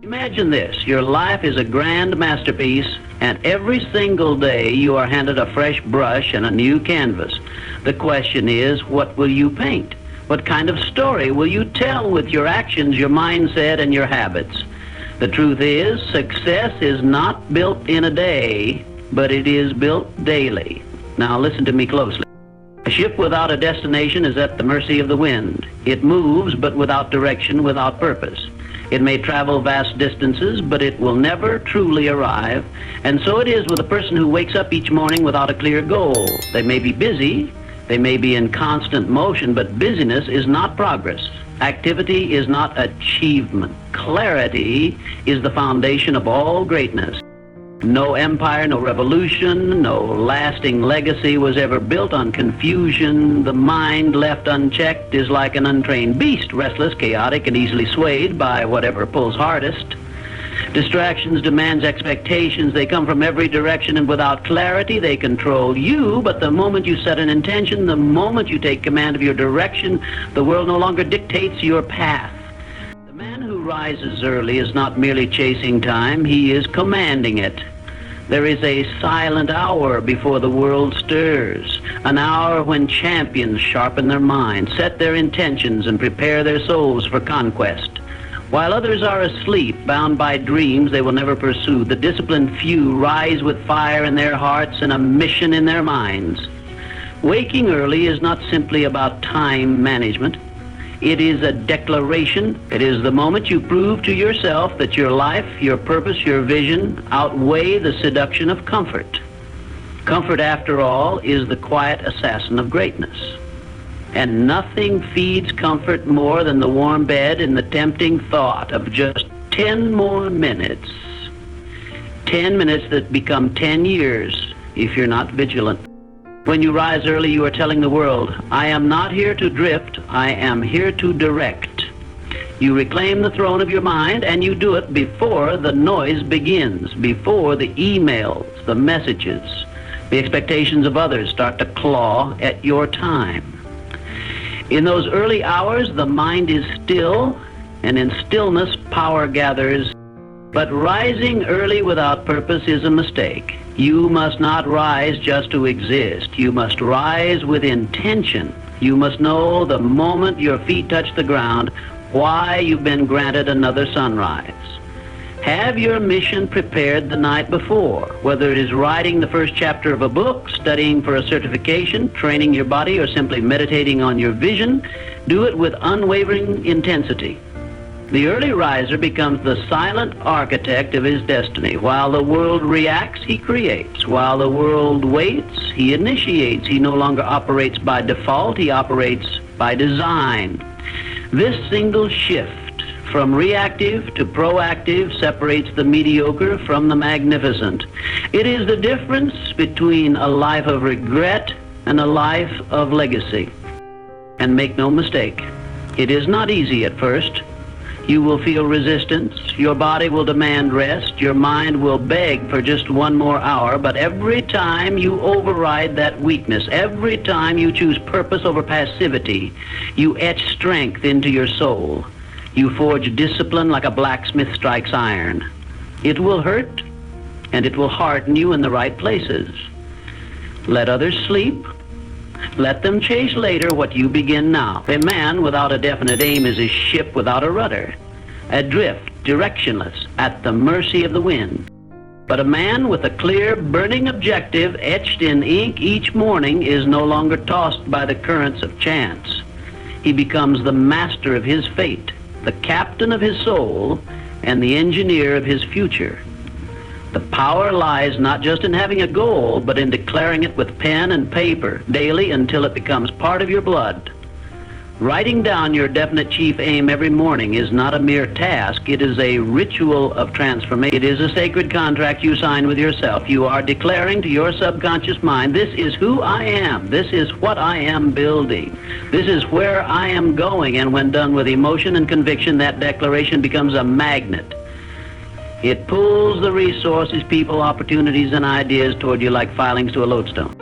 Imagine this, your life is a grand masterpiece, and every single day you are handed a fresh brush and a new canvas. The question is, what will you paint? What kind of story will you tell with your actions, your mindset, and your habits? The truth is, success is not built in a day, but it is built daily. Now listen to me closely. A ship without a destination is at the mercy of the wind. It moves, but without direction, without purpose. It may travel vast distances, but it will never truly arrive. And so it is with a person who wakes up each morning without a clear goal. They may be busy, they may be in constant motion, but busyness is not progress. Activity is not achievement. Clarity is the foundation of all greatness. No empire, no revolution, no lasting legacy was ever built on confusion. The mind left unchecked is like an untrained beast, restless, chaotic, and easily swayed by whatever pulls hardest. Distractions, demands, expectations, they come from every direction, and without clarity they control you. But the moment you set an intention, the moment you take command of your direction, the world no longer dictates your path. The man who rises early is not merely chasing time, he is commanding it. There is a silent hour before the world stirs, an hour when champions sharpen their minds, set their intentions, and prepare their souls for conquest. While others are asleep, bound by dreams they will never pursue, the disciplined few rise with fire in their hearts and a mission in their minds. Waking early is not simply about time management. It is a declaration. It is the moment you prove to yourself that your life, your purpose, your vision outweigh the seduction of comfort. Comfort, after all, is the quiet assassin of greatness. And nothing feeds comfort more than the warm bed and the tempting thought of just 10 more minutes. 10 minutes that become 10 years if you're not vigilant. When you rise early, you are telling the world, I am not here to drift, I am here to direct. You reclaim the throne of your mind, and you do it before the noise begins, before the emails, the messages, the expectations of others start to claw at your time. In those early hours, the mind is still, and in stillness, power gathers. But rising early without purpose is a mistake. You must not rise just to exist. You must rise with intention. You must know the moment your feet touch the ground why you've been granted another sunrise. Have your mission prepared the night before, whether it is writing the first chapter of a book, studying for a certification, training your body, or simply meditating on your vision. Do it with unwavering intensity. The early riser becomes the silent architect of his destiny. While the world reacts, he creates. While the world waits, he initiates. He no longer operates by default, he operates by design. This single shift from reactive to proactive separates the mediocre from the magnificent. It is the difference between a life of regret and a life of legacy. And make no mistake, it is not easy at first. You will feel resistance, your body will demand rest, your mind will beg for just one more hour, but every time you override that weakness, every time you choose purpose over passivity, you etch strength into your soul. You forge discipline like a blacksmith strikes iron. It will hurt, and it will harden you in the right places. Let others sleep. Let them chase later what you begin now. A man without a definite aim is a ship without a rudder, adrift, directionless, at the mercy of the wind. But a man with a clear, burning objective etched in ink each morning is no longer tossed by the currents of chance. He becomes the master of his fate, the captain of his soul, and the engineer of his future. The power lies not just in having a goal, but in declaring it with pen and paper daily until it becomes part of your blood. Writing down your definite chief aim every morning is not a mere task. It is a ritual of transformation. It is a sacred contract you sign with yourself. You are declaring to your subconscious mind, this is who I am. This is what I am building. This is where I am going. And when done with emotion and conviction, that declaration becomes a magnet. It pulls the resources, people, opportunities, and ideas toward you like filings to a lodestone.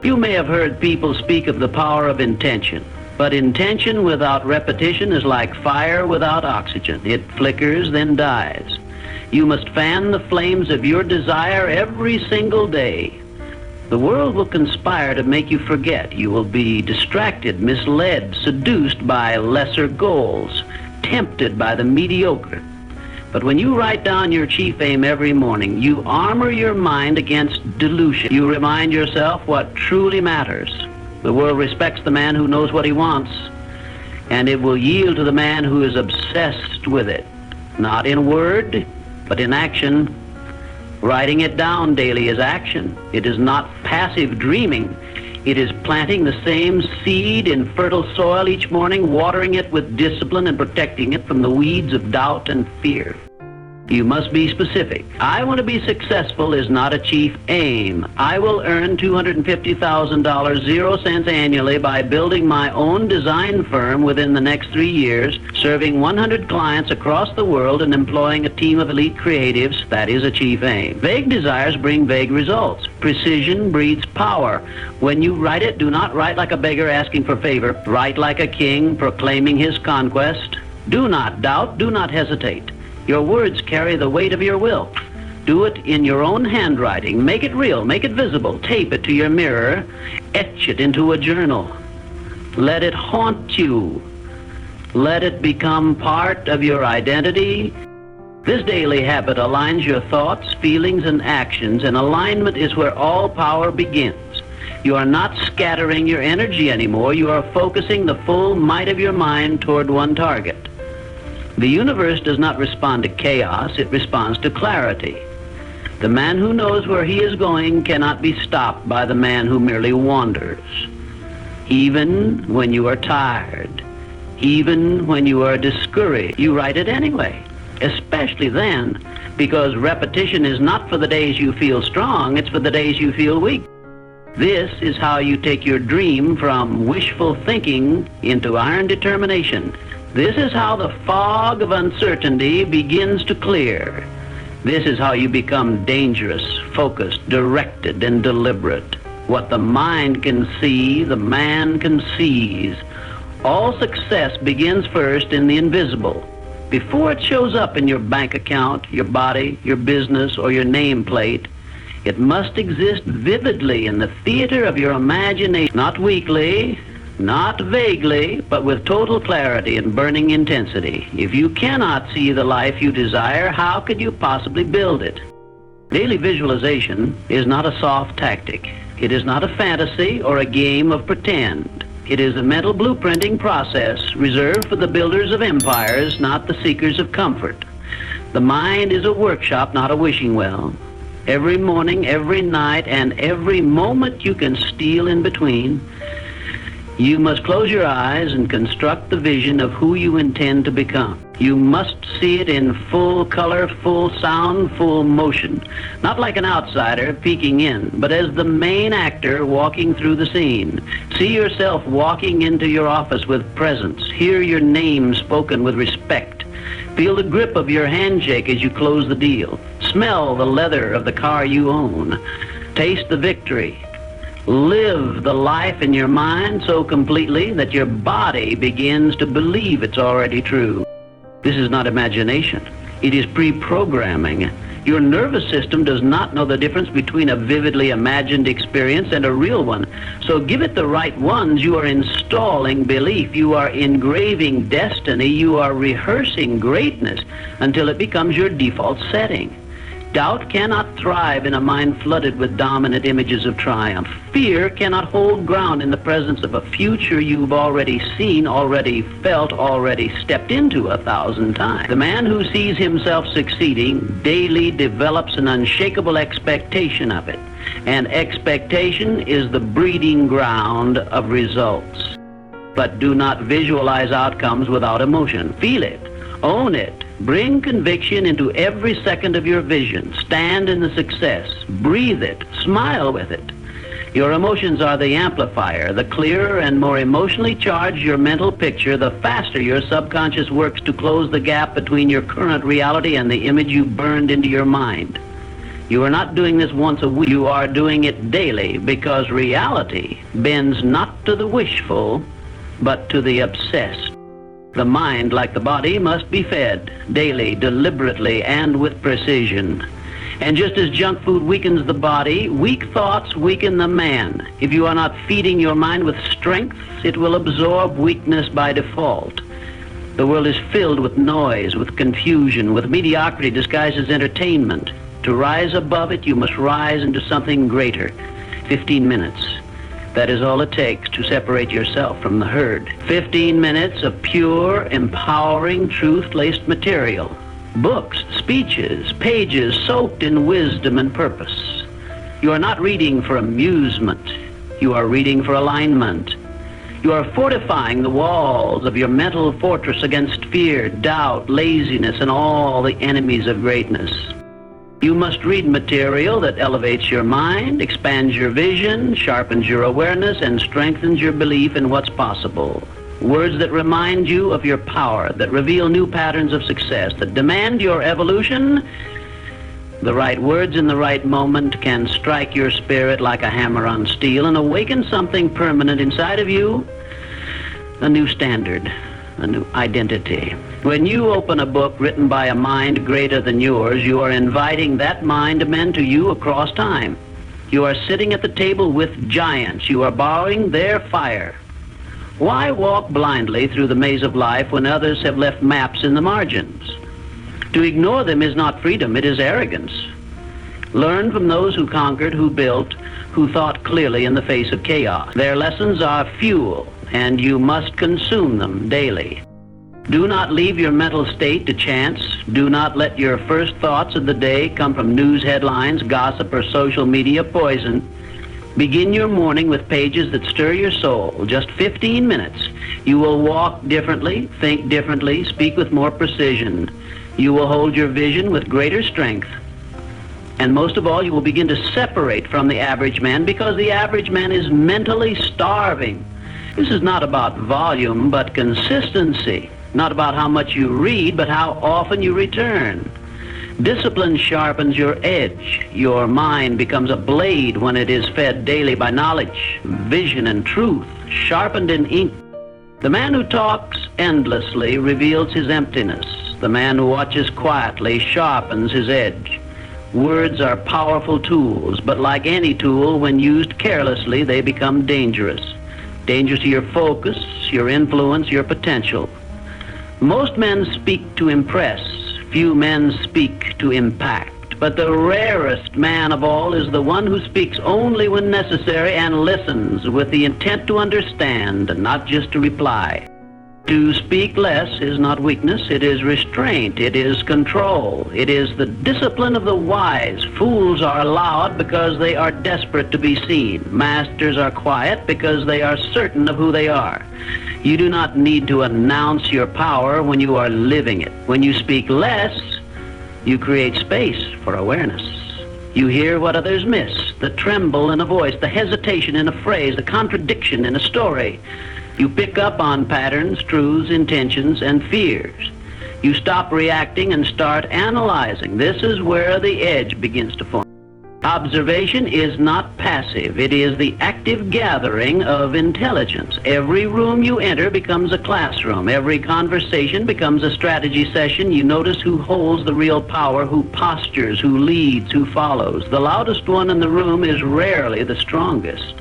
You may have heard people speak of the power of intention. But intention without repetition is like fire without oxygen. It flickers, then dies. You must fan the flames of your desire every single day. The world will conspire to make you forget. You will be distracted, misled, seduced by lesser goals, tempted by the mediocre. But when you write down your chief aim every morning, you armor your mind against delusion. You remind yourself what truly matters. The world respects the man who knows what he wants, and it will yield to the man who is obsessed with it, not in word, but in action. Writing it down daily is action. It is not passive dreaming. It is planting the same seed in fertile soil each morning, watering it with discipline and protecting it from the weeds of doubt and fear. You must be specific. I want to be successful is not a chief aim. I will earn $250,000, 0 cents annually by building my own design firm within the next 3 years, serving 100 clients across the world and employing a team of elite creatives. That is a chief aim. Vague desires bring vague results. Precision breeds power. When you write it, do not write like a beggar asking for favor. Write like a king proclaiming his conquest. Do not doubt, do not hesitate. Your words carry the weight of your will. Do it in your own handwriting. Make it real. Make it visible. Tape it to your mirror. Etch it into a journal. Let it haunt you. Let it become part of your identity. This daily habit aligns your thoughts, feelings, and actions, and alignment is where all power begins. You are not scattering your energy anymore. You are focusing the full might of your mind toward one target. The universe does not respond to chaos, it responds to clarity. The man who knows where he is going cannot be stopped by the man who merely wanders. Even when you are tired, even when you are discouraged, you write it anyway, especially then, because repetition is not for the days you feel strong, it's for the days you feel weak. This is how you take your dream from wishful thinking into iron determination. This is how the fog of uncertainty begins to clear. This is how you become dangerous, focused, directed, and deliberate. What the mind can see, the man can seize. All success begins first in the invisible. Before it shows up in your bank account, your body, your business, or your nameplate, it must exist vividly in the theater of your imagination, not weakly, not vaguely, but with total clarity and burning intensity. If you cannot see the life you desire, how could you possibly build it? Daily visualization is not a soft tactic. It is not a fantasy or a game of pretend. It is a mental blueprinting process reserved for the builders of empires, not the seekers of comfort. The mind is a workshop, not a wishing well. Every morning, every night, and every moment you can steal in between, you must close your eyes and construct the vision of who you intend to become. You must see it in full color, full sound, full motion. Not like an outsider peeking in, but as the main actor walking through the scene. See yourself walking into your office with presence. Hear your name spoken with respect. Feel the grip of your handshake as you close the deal. Smell the leather of the car you own. Taste the victory. Live the life in your mind so completely that your body begins to believe it's already true. This is not imagination. It is pre-programming. Your nervous system does not know the difference between a vividly imagined experience and a real one. So give it the right ones. You are installing belief. You are engraving destiny. You are rehearsing greatness until it becomes your default setting. Doubt cannot thrive in a mind flooded with dominant images of triumph. Fear cannot hold ground in the presence of a future you've already seen, already felt, already stepped into 1,000 times. The man who sees himself succeeding daily develops an unshakable expectation of it. And expectation is the breeding ground of results. But do not visualize outcomes without emotion. Feel it. Own it. Bring conviction into every second of your vision. Stand in the success. Breathe it. Smile with it. Your emotions are the amplifier. The clearer and more emotionally charged your mental picture, the faster your subconscious works to close the gap between your current reality and the image you burned into your mind. You are not doing this once a week. You are doing it daily because reality bends not to the wishful, but to the obsessed. The mind, like the body, must be fed daily, deliberately, and with precision. And just as junk food weakens the body, weak thoughts weaken the man. If you are not feeding your mind with strength, it will absorb weakness by default. The world is filled with noise, with confusion, with mediocrity disguised as entertainment. To rise above it, you must rise into something greater. 15 minutes. That is all it takes to separate yourself from the herd. 15 minutes of pure, empowering, truth-laced material. Books, speeches, pages soaked in wisdom and purpose. You are not reading for amusement. You are reading for alignment. You are fortifying the walls of your mental fortress against fear, doubt, laziness, and all the enemies of greatness. You must read material that elevates your mind, expands your vision, sharpens your awareness, and strengthens your belief in what's possible. Words that remind you of your power, that reveal new patterns of success, that demand your evolution. The right words in the right moment can strike your spirit like a hammer on steel and awaken something permanent inside of you, a new standard, a new identity. When you open a book written by a mind greater than yours, you are inviting that mind to mend to you across time. You are sitting at the table with giants. You are borrowing their fire. Why walk blindly through the maze of life when others have left maps in the margins? To ignore them is not freedom, it is arrogance. Learn from those who conquered, who built, who thought clearly in the face of chaos. Their lessons are fuel, and you must consume them daily. Do not leave your mental state to chance. Do not let your first thoughts of the day come from news headlines, gossip, or social media poison. Begin your morning with pages that stir your soul. Just 15 minutes. You will walk differently, think differently, speak with more precision. You will hold your vision with greater strength. And most of all, you will begin to separate from the average man, because the average man is mentally starving. This is not about volume, but consistency. Not about how much you read, but how often you return. Discipline sharpens your edge. Your mind becomes a blade when it is fed daily by knowledge, vision, and truth, sharpened in ink. The man who talks endlessly reveals his emptiness. The man who watches quietly sharpens his edge. Words are powerful tools, but like any tool, when used carelessly, they become dangerous. Dangerous to your focus, your influence, your potential. Most men speak to impress. Few men speak to impact. But the rarest man of all is the one who speaks only when necessary and listens with the intent to understand and not just to reply. To speak less is not weakness, it is restraint, it is control, it is the discipline of the wise. Fools are loud because they are desperate to be seen. Masters are quiet because they are certain of who they are. You do not need to announce your power when you are living it. When you speak less, you create space for awareness. You hear what others miss, the tremble in a voice, the hesitation in a phrase, the contradiction in a story. You pick up on patterns, truths, intentions, and fears. You stop reacting and start analyzing. This is where the edge begins to form. Observation is not passive. It is the active gathering of intelligence. Every room you enter becomes a classroom. Every conversation becomes a strategy session. You notice who holds the real power, who postures, who leads, who follows. The loudest one in the room is rarely the strongest.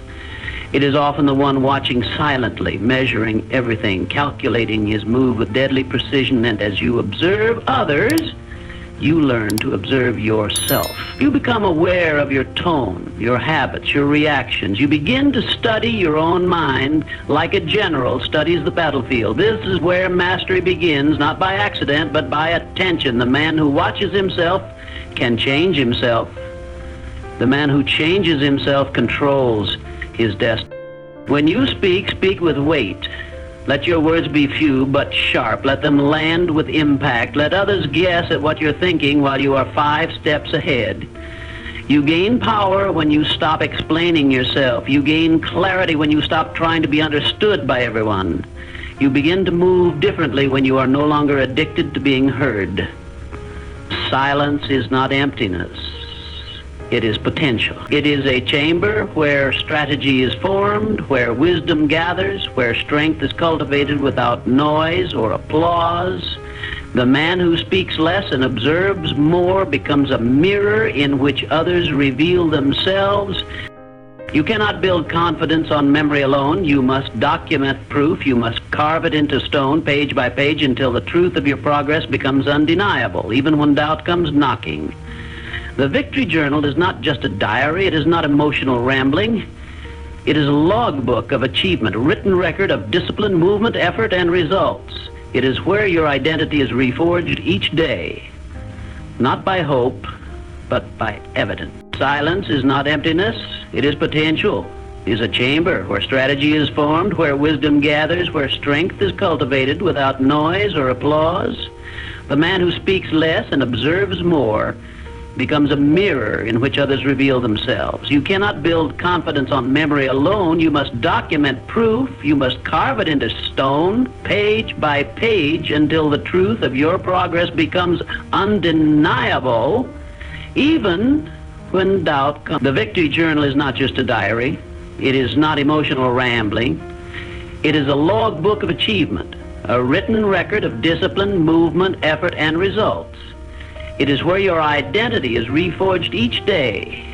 It is often the one watching silently, measuring everything, calculating his move with deadly precision. And as you observe others, you learn to observe yourself. You become aware of your tone, your habits, your reactions. You begin to study your own mind like a general studies the battlefield. This is where mastery begins, not by accident, but by attention. The man who watches himself can change himself. The man who changes himself controls his destiny. When you speak, speak with weight. Let your words be few but sharp. Let them land with impact. Let others guess at what you're thinking while you are 5 steps ahead. You gain power when you stop explaining yourself. You gain clarity when you stop trying to be understood by everyone. You begin to move differently when you are no longer addicted to being heard. Silence is not emptiness. It is potential. It is a chamber where strategy is formed, where wisdom gathers, where strength is cultivated without noise or applause. The man who speaks less and observes more becomes a mirror in which others reveal themselves. You cannot build confidence on memory alone. You must document proof. You must carve it into stone, page by page, until the truth of your progress becomes undeniable, even when doubt comes knocking. The Victory Journal is not just a diary. It is not emotional rambling. It is a logbook of achievement, a written record of discipline, movement, effort, and results. It is where your identity is reforged each day, not by hope, but by evidence. Silence is not emptiness. It is potential. It is a chamber where strategy is formed, where wisdom gathers, where strength is cultivated without noise or applause. The man who speaks less and observes more becomes a mirror in which others reveal themselves. You cannot build confidence on memory alone. You must document proof. You must carve it into stone, page by page, until the truth of your progress becomes undeniable, even when doubt comes. The Victory Journal is not just a diary. It is not emotional rambling. It is a logbook of achievement, a written record of discipline, movement, effort, and results. It is where your identity is reforged each day,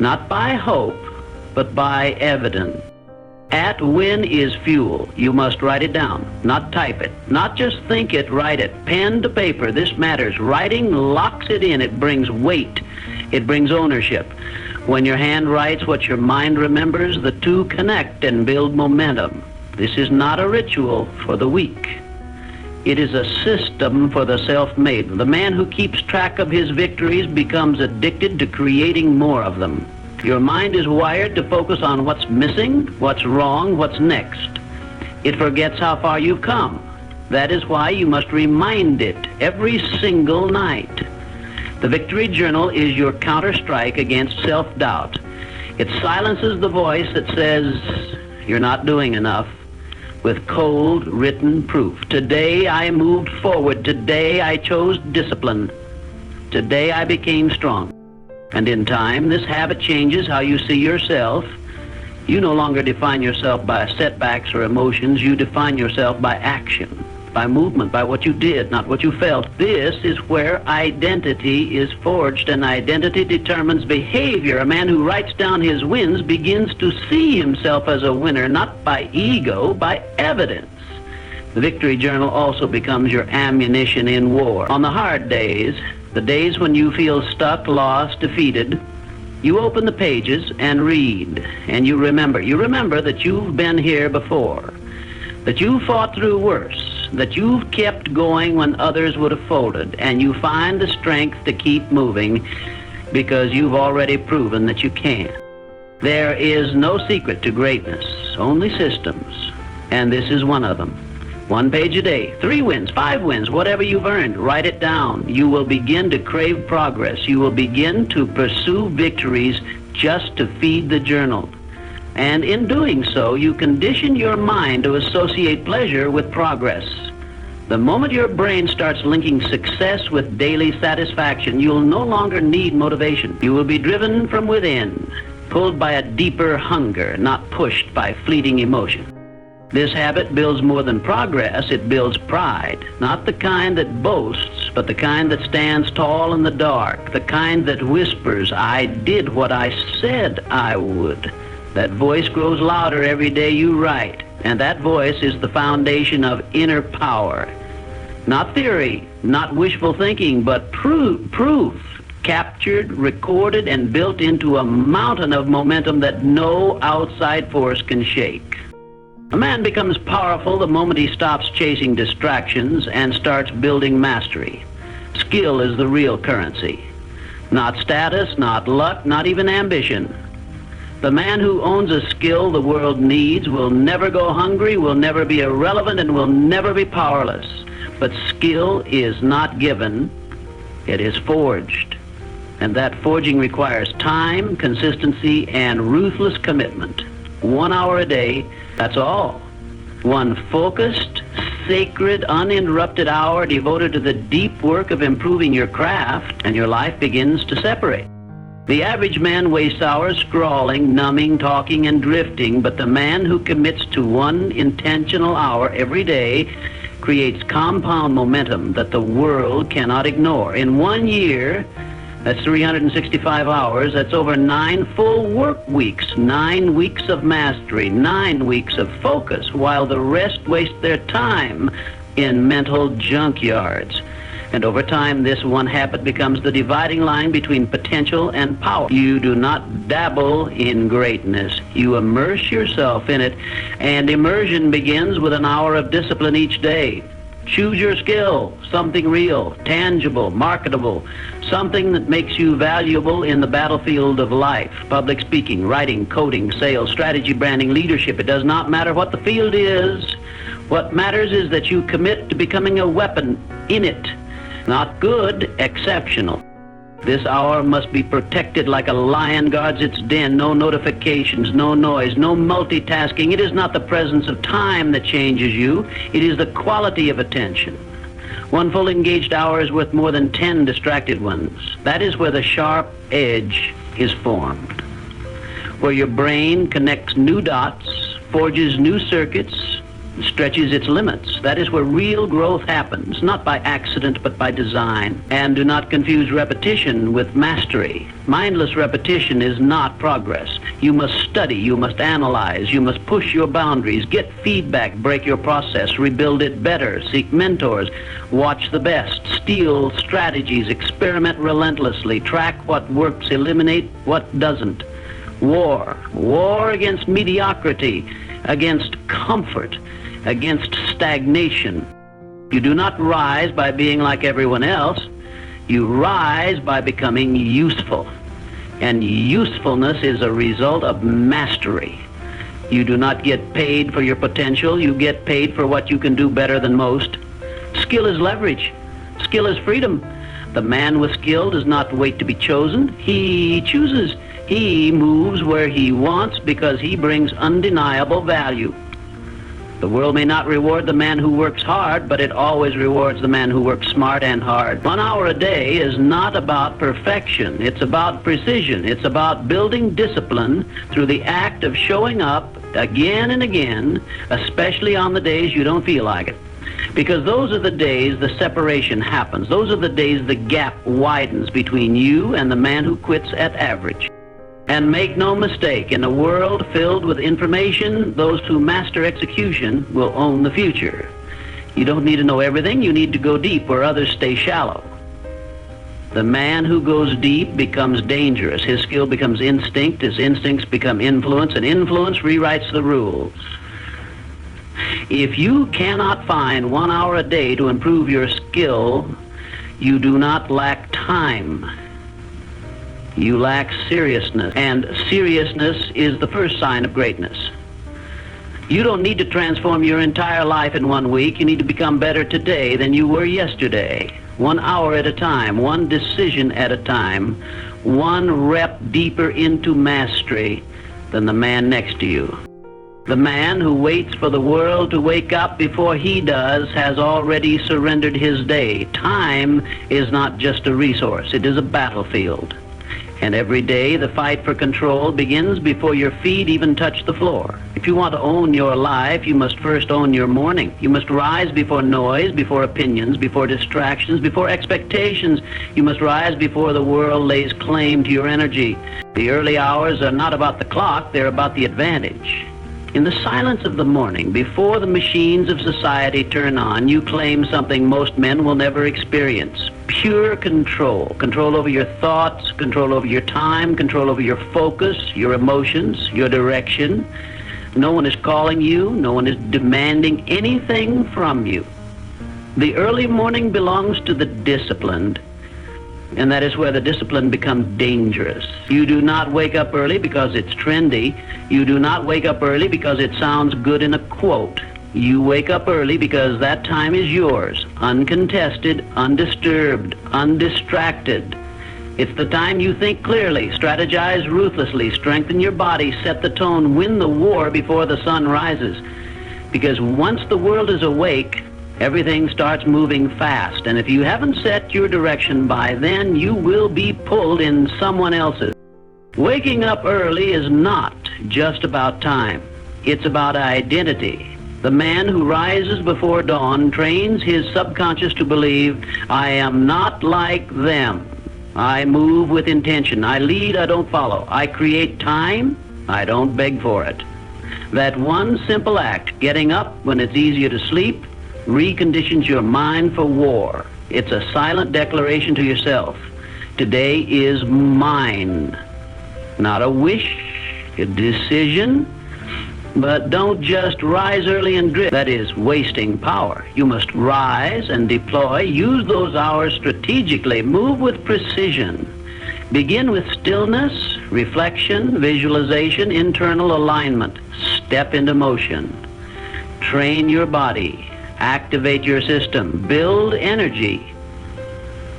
not by hope, but by evidence. At win is fuel. You must write it down, not type it. Not just think it, write it. Pen to paper, this matters. Writing locks it in. It brings weight. It brings ownership. When your hand writes what your mind remembers, the two connect and build momentum. This is not a ritual for the weak. It is a system for the self-made. The man who keeps track of his victories becomes addicted to creating more of them. Your mind is wired to focus on what's missing, what's wrong, what's next. It forgets how far you've come. That is why you must remind it every single night. The Victory Journal is your counter-strike against self-doubt. It silences the voice that says you're not doing enough, with cold written proof. Today I moved forward. Today I chose discipline. Today I became strong. And in time, this habit changes how you see yourself. You no longer define yourself by setbacks or emotions. You define yourself by action, by movement, by what you did, not what you felt. This is where identity is forged, and identity determines behavior. A man who writes down his wins begins to see himself as a winner, not by ego, by evidence. The Victory Journal also becomes your ammunition in war. On the hard days, the days when you feel stuck, lost, defeated, you open the pages and read, and you remember. You remember that you've been here before, that you fought through worse, that you've kept going when others would have folded, and you find the strength to keep moving because you've already proven that you can. There is no secret to greatness, only systems, and this is one of them. 1 page a day, 3 wins, 5 wins, whatever you've earned, write it down. You will begin to crave progress. You will begin to pursue victories just to feed the journal. And in doing so, you condition your mind to associate pleasure with progress. The moment your brain starts linking success with daily satisfaction, you'll no longer need motivation. You will be driven from within, pulled by a deeper hunger, not pushed by fleeting emotion. This habit builds more than progress. It builds pride, not the kind that boasts, but the kind that stands tall in the dark, the kind that whispers, "I did what I said I would." That voice grows louder every day you write, and that voice is the foundation of inner power. Not theory, not wishful thinking, but proof, captured, recorded, and built into a mountain of momentum that no outside force can shake. A man becomes powerful the moment he stops chasing distractions and starts building mastery. Skill is the real currency. Not status, not luck, not even ambition. The man who owns a skill the world needs will never go hungry, will never be irrelevant, and will never be powerless. But skill is not given, it is forged. And that forging requires time, consistency, and ruthless commitment. 1 hour a day, that's all. One focused, sacred, uninterrupted hour devoted to the deep work of improving your craft, and your life begins to separate. The average man wastes hours scrawling, numbing, talking, and drifting, but the man who commits to one intentional hour every day creates compound momentum that the world cannot ignore. In 1 year, that's 365 hours, that's over 9 full work weeks, 9 weeks of mastery, 9 weeks of focus, while the rest waste their time in mental junkyards. And over time, this one habit becomes the dividing line between potential and power. You do not dabble in greatness. You immerse yourself in it, and immersion begins with an hour of discipline each day. Choose your skill, something real, tangible, marketable, something that makes you valuable in the battlefield of life. Public speaking, writing, coding, sales, strategy, branding, leadership. It does not matter what the field is. What matters is that you commit to becoming a weapon in it. Not good, exceptional. This hour must be protected like a lion guards its den. No notifications, no noise, no multitasking. It is not the presence of time that changes you. It is the quality of attention. One full engaged hour is worth more than 10 distracted ones. That is where the sharp edge is formed, where your brain connects new dots, forges new circuits, stretches its limits. That is where real growth happens, not by accident, but by design. And do not confuse repetition with mastery. Mindless repetition is not progress. You must study, you must analyze, you must push your boundaries, get feedback, break your process, rebuild it better, seek mentors, watch the best, steal strategies, experiment relentlessly, track what works, eliminate what doesn't. War against mediocrity, against comfort, against stagnation. You do not rise by being like everyone else. You rise by becoming useful. And usefulness is a result of mastery. You do not get paid for your potential. You get paid for what you can do better than most. Skill is leverage. Skill is freedom. The man with skill does not wait to be chosen. He chooses. He moves where he wants because he brings undeniable value. The world may not reward the man who works hard, but it always rewards the man who works smart and hard. 1 hour a day is not about perfection. It's about precision. It's about building discipline through the act of showing up again and again, especially on the days you don't feel like it. Because those are the days the separation happens. Those are the days the gap widens between you and the man who quits at average. And make no mistake, in a world filled with information, those who master execution will own the future. You don't need to know everything. You need to go deep where others stay shallow. The man who goes deep becomes dangerous. His skill becomes instinct. His instincts become influence, and influence rewrites the rules. If you cannot find 1 hour a day to improve your skill, you do not lack time. You lack seriousness, and seriousness is the first sign of greatness. You don't need to transform your entire life in 1 week. You need to become better today than you were yesterday. 1 hour at a time, one decision at a time, one rep deeper into mastery than the man next to you. The man who waits for the world to wake up before he does has already surrendered his day. Time is not just a resource, it is a battlefield. And every day, the fight for control begins before your feet even touch the floor. If you want to own your life, you must first own your morning. You must rise before noise, before opinions, before distractions, before expectations. You must rise before the world lays claim to your energy. The early hours are not about the clock, they're about the advantage. In the silence of the morning, before the machines of society turn on, you claim something most men will never experience. Pure control. Control over your thoughts, control over your time, control over your focus, your emotions, your direction. No one is calling you. No one is demanding anything from you. The early morning belongs to the disciplined, and that is where the discipline becomes dangerous. You do not wake up early because it's trendy. You do not wake up early because it sounds good in a quote. You wake up early because that time is yours, uncontested, undisturbed, undistracted. It's the time you think clearly, strategize ruthlessly, strengthen your body, set the tone, win the war before the sun rises. Because once the world is awake, everything starts moving fast. And if you haven't set your direction by then, you will be pulled in someone else's. Waking up early is not just about time. It's about identity. The man who rises before dawn trains his subconscious to believe, I am not like them. I move with intention. I lead, I don't follow. I create time, I don't beg for it. That one simple act, getting up when it's easier to sleep, reconditions your mind for war. It's a silent declaration to yourself. Today is mine. Not a wish, a decision. But don't just rise early and drift. That is wasting power. You must rise and deploy. Use those hours strategically. Move with precision. Begin with stillness, reflection, visualization, internal alignment. Step into motion. Train your body. Activate your system. Build energy.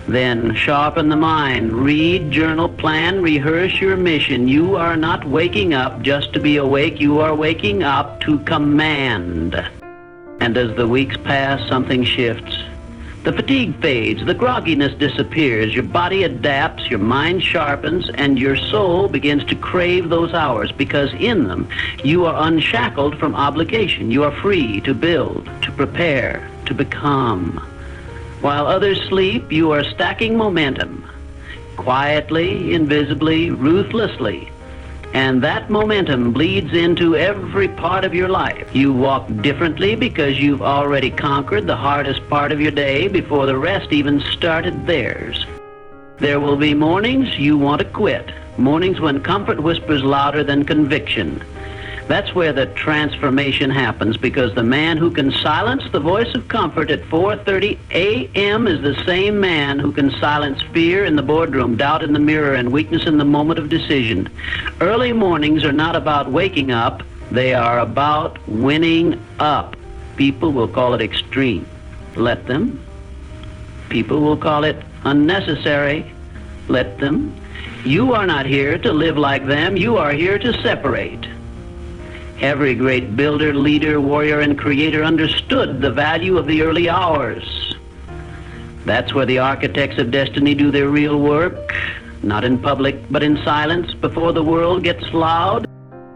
Then sharpen the mind. Read, journal, plan, rehearse your mission. You are not waking up just to be awake. You are waking up to command. And as the weeks pass, something shifts. The fatigue fades, the grogginess disappears, your body adapts, your mind sharpens, and your soul begins to crave those hours, because in them you are unshackled from obligation. You are free to build, to prepare, to become. While others sleep, you are stacking momentum, quietly, invisibly, ruthlessly. And that momentum bleeds into every part of your life. You walk differently because you've already conquered the hardest part of your day before the rest even started theirs. There will be mornings you want to quit, mornings when comfort whispers louder than conviction. That's where the transformation happens, because the man who can silence the voice of comfort at 4:30 a.m. is the same man who can silence fear in the boardroom, doubt in the mirror, and weakness in the moment of decision. Early mornings are not about waking up. They are about winning up. People will call it extreme. Let them. People will call it unnecessary. Let them. You are not here to live like them. You are here to separate. Every great builder, leader, warrior, and creator understood the value of the early hours. That's where the architects of destiny do their real work, not in public, but in silence before the world gets loud.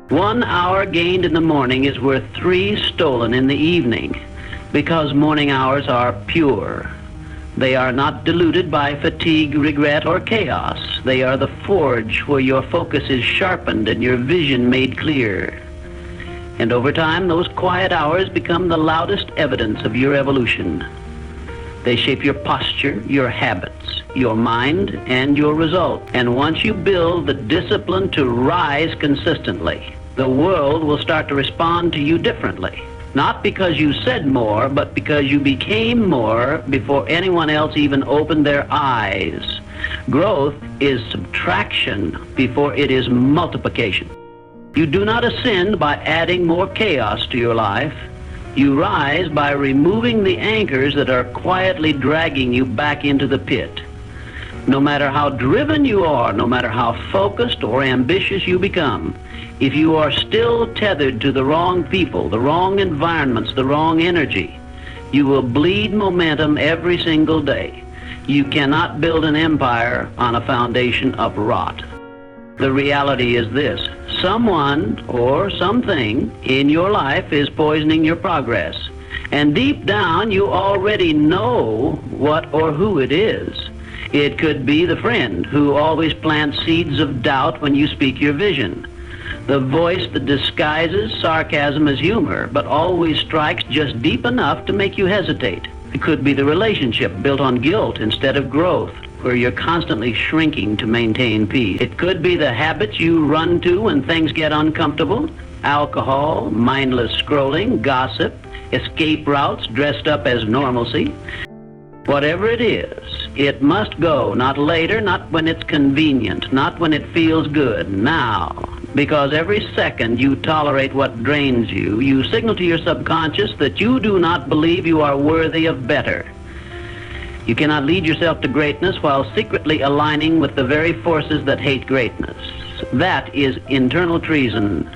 1 hour gained in the morning is worth 3 stolen in the evening, because morning hours are pure. They are not diluted by fatigue, regret, or chaos. They are the forge where your focus is sharpened and your vision made clear. And over time, those quiet hours become the loudest evidence of your evolution. They shape your posture, your habits, your mind, and your result. And once you build the discipline to rise consistently, the world will start to respond to you differently. Not because you said more, but because you became more before anyone else even opened their eyes. Growth is subtraction before it is multiplication. You do not ascend by adding more chaos to your life. You rise by removing the anchors that are quietly dragging you back into the pit. No matter how driven you are, no matter how focused or ambitious you become, if you are still tethered to the wrong people, the wrong environments, the wrong energy, you will bleed momentum every single day. You cannot build an empire on a foundation of rot. The reality is this: someone or something in your life is poisoning your progress. And deep down, you already know what or who it is. It could be the friend who always plants seeds of doubt when you speak your vision. The voice that disguises sarcasm as humor, but always strikes just deep enough to make you hesitate. It could be the relationship built on guilt instead of growth, where you're constantly shrinking to maintain peace. It could be the habits you run to when things get uncomfortable: alcohol, mindless scrolling, gossip, escape routes dressed up as normalcy. Whatever it is, it must go, not later, not when it's convenient, not when it feels good, now. Because every second you tolerate what drains you, you signal to your subconscious that you do not believe you are worthy of better. You cannot lead yourself to greatness while secretly aligning with the very forces that hate greatness. That is internal treason,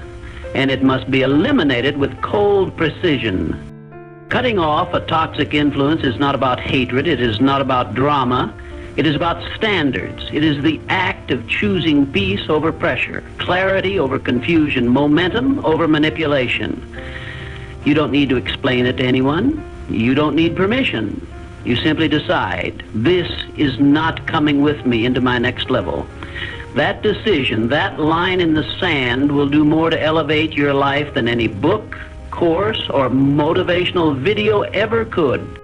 and it must be eliminated with cold precision. Cutting off a toxic influence is not about hatred. It is not about drama. It is about standards. It is the act of choosing peace over pressure, clarity over confusion, momentum over manipulation. You don't need to explain it to anyone. You don't need permission. You simply decide, this is not coming with me into my next level. That decision, that line in the sand, will do more to elevate your life than any book, course, or motivational video ever could.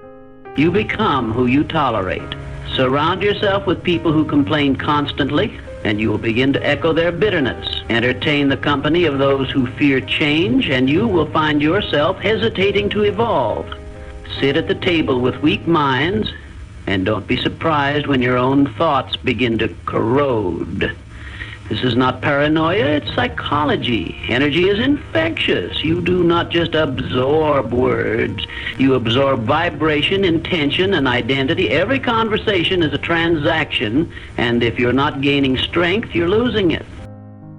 You become who you tolerate. Surround yourself with people who complain constantly, and you will begin to echo their bitterness. Entertain the company of those who fear change, and you will find yourself hesitating to evolve. Sit at the table with weak minds, and don't be surprised when your own thoughts begin to corrode. This is not paranoia, it's psychology. Energy is infectious. You do not just absorb words. You absorb vibration, intention, and identity. Every conversation is a transaction, and if you're not gaining strength, you're losing it.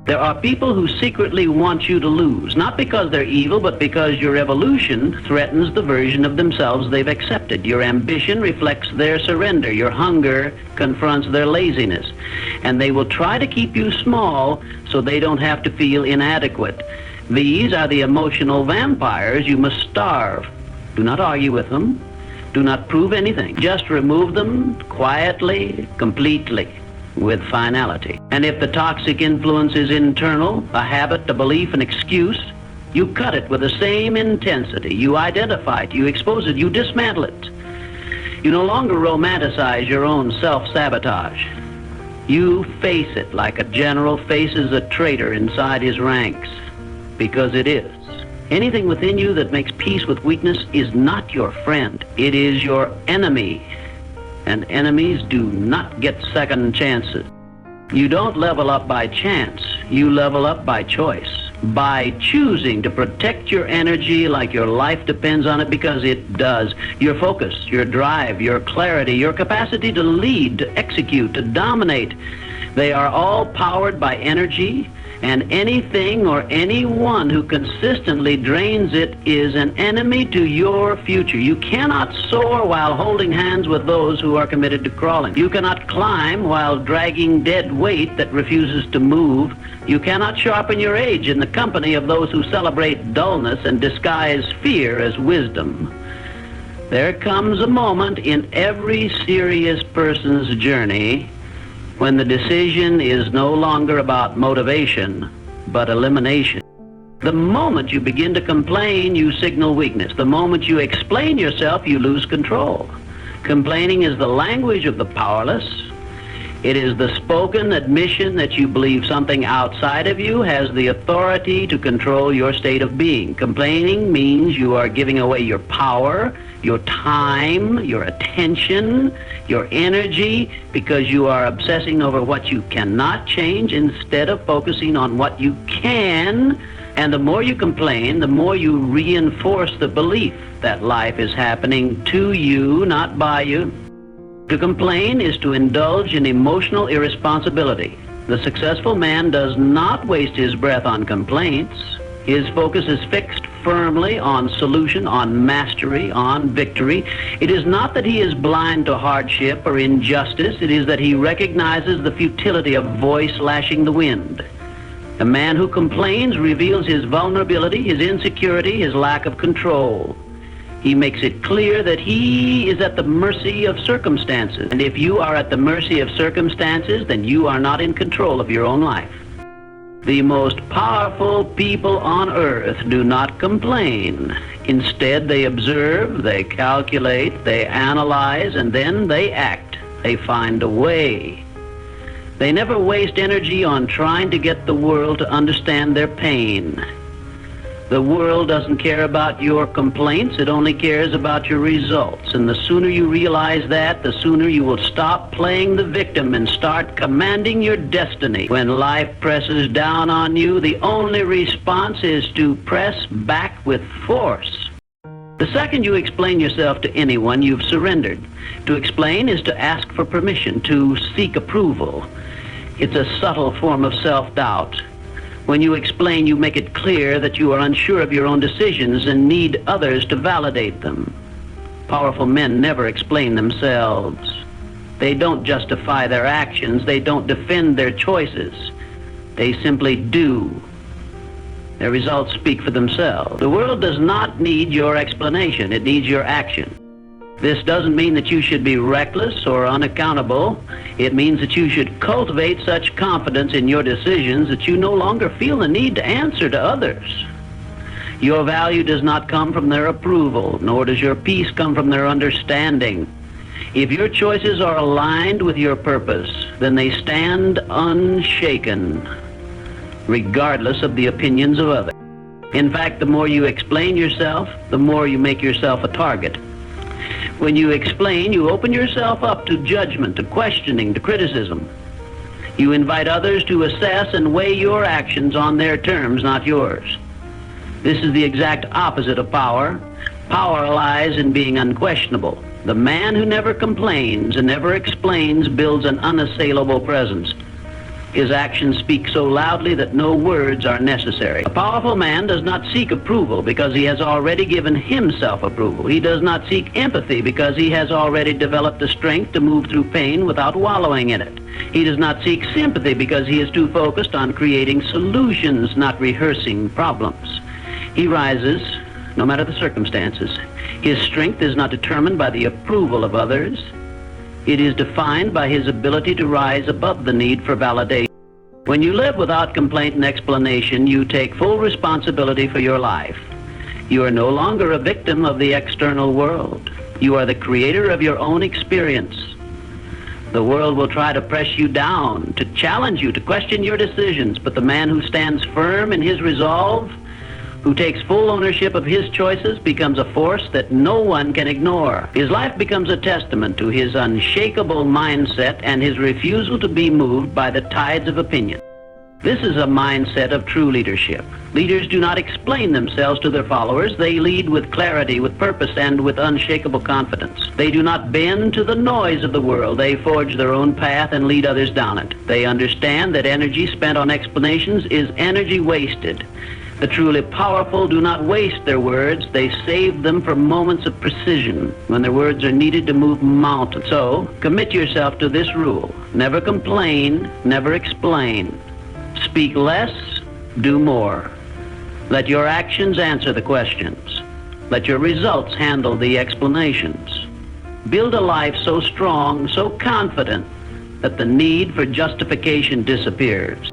There are people who secretly want you to lose, not because they're evil, but because your evolution threatens the version of themselves they've accepted. Your ambition reflects their surrender. Your hunger confronts their laziness. And they will try to keep you small so they don't have to feel inadequate. These are the emotional vampires you must starve. Do not argue with them. Do not prove anything. Just remove them quietly, completely, with finality. And if the toxic influence is internal, a habit, a belief, an excuse, you cut it with the same intensity. You identify it, you expose it, you dismantle it. You no longer romanticize your own self-sabotage. You face it like a general faces a traitor inside his ranks, because it is. Anything within you that makes peace with weakness is not your friend. It is your enemy. And enemies do not get second chances. You don't level up by chance. You level up by choice. By choosing to protect your energy like your life depends on it, because it does. Your focus, your drive, your clarity, your capacity to lead, to execute, to dominate. They are all powered by energy, and anything or anyone who consistently drains it is an enemy to your future. You cannot soar while holding hands with those who are committed to crawling. You cannot climb while dragging dead weight that refuses to move. You cannot sharpen your edge in the company of those who celebrate dullness and disguise fear as wisdom. There comes a moment in every serious person's journey when the decision is no longer about motivation, but elimination. The moment you begin to complain, you signal weakness. The moment you explain yourself, you lose control. Complaining is the language of the powerless. It is the spoken admission that you believe something outside of you has the authority to control your state of being. Complaining means you are giving away your power, your time, your attention, your energy, because you are obsessing over what you cannot change instead of focusing on what you can. And the more you complain, the more you reinforce the belief that life is happening to you, not by you. To complain is to indulge in emotional irresponsibility. The successful man does not waste his breath on complaints. His focus is fixed firmly on solution, on mastery, on victory. It is not that he is blind to hardship or injustice. It is that he recognizes the futility of voice lashing the wind. A man who complains reveals his vulnerability, his insecurity, his lack of control. He makes it clear that he is at the mercy of circumstances. And if you are at the mercy of circumstances, then you are not in control of your own life. The most powerful people on earth do not complain. Instead, they observe, they calculate, they analyze, and then they act. They find a way. They never waste energy on trying to get the world to understand their pain. The world doesn't care about your complaints, it only cares about your results. And the sooner you realize that, the sooner you will stop playing the victim and start commanding your destiny. When life presses down on you, the only response is to press back with force. The second you explain yourself to anyone, you've surrendered. To explain is to ask for permission, to seek approval. It's a subtle form of self-doubt. When you explain, you make it clear that you are unsure of your own decisions and need others to validate them. Powerful men never explain themselves. They don't justify their actions. They don't defend their choices. They simply do. Their results speak for themselves. The world does not need your explanation. It needs your action. This doesn't mean that you should be reckless or unaccountable. It means that you should cultivate such confidence in your decisions that you no longer feel the need to answer to others. Your value does not come from their approval, nor does your peace come from their understanding. If your choices are aligned with your purpose, then they stand unshaken, regardless of the opinions of others. In fact, the more you explain yourself, the more you make yourself a target. When you explain, you open yourself up to judgment, to questioning, to criticism. You invite others to assess and weigh your actions on their terms, not yours. This is the exact opposite of power. Power lies in being unquestionable. The man who never complains and never explains builds an unassailable presence. His actions speak so loudly that no words are necessary. A powerful man does not seek approval because he has already given himself approval. He does not seek empathy because he has already developed the strength to move through pain without wallowing in it. He does not seek sympathy because he is too focused on creating solutions, not rehearsing problems. He rises no matter the circumstances. His strength is not determined by the approval of others. It is defined by his ability to rise above the need for validation. When you live without complaint and explanation, you take full responsibility for your life. You are no longer a victim of the external world. You are the creator of your own experience. The world will try to press you down, to challenge you, to question your decisions, but the man who stands firm in his resolve, who takes full ownership of his choices, becomes a force that no one can ignore. His life becomes a testament to his unshakable mindset and his refusal to be moved by the tides of opinion. This is a mindset of true leadership. Leaders do not explain themselves to their followers. They lead with clarity, with purpose, and with unshakable confidence. They do not bend to the noise of the world. They forge their own path and lead others down it. They understand that energy spent on explanations is energy wasted. The truly powerful do not waste their words. They save them for moments of precision when their words are needed to move mountains. So, commit yourself to this rule. Never complain, never explain. Speak less, do more. Let your actions answer the questions. Let your results handle the explanations. Build a life so strong, so confident, that the need for justification disappears.